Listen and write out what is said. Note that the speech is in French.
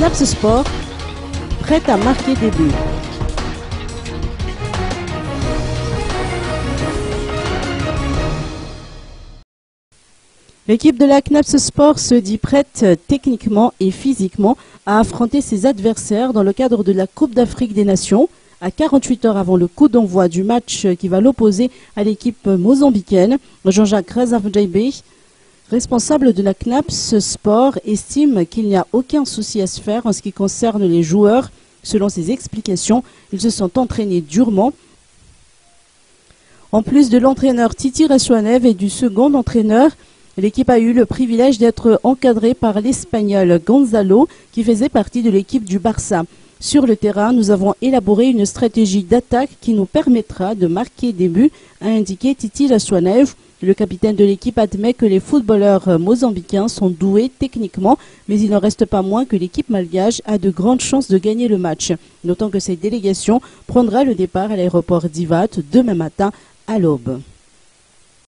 CNAPS Sport, prête à marquer des buts. L'équipe de la CNAPS Sport se dit prête techniquement et physiquement à affronter ses adversaires dans le cadre de la Coupe d'Afrique des Nations, à 48 heures avant le coup d'envoi du match qui va l'opposer à l'équipe mozambicaine. Jean-Jacques Razavdjaibé, responsable de la CNAPS Sport, estime qu'il n'y a aucun souci à se faire en ce qui concerne les joueurs. Selon ses explications, ils se sont entraînés durement. En plus de l'entraîneur Titi Rasouanev et du second entraîneur, l'équipe a eu le privilège d'être encadrée par l'Espagnol Gonzalo, qui faisait partie de l'équipe du Barça. Sur le terrain, nous avons élaboré une stratégie d'attaque qui nous permettra de marquer des buts, a indiqué Titi Rasouanev. Le capitaine de l'équipe admet que les footballeurs mozambicains sont doués techniquement, mais il n'en reste pas moins que l'équipe malgache a de grandes chances de gagner le match. Notons que cette délégation prendra le départ à l'aéroport d'Ivat demain matin à l'aube.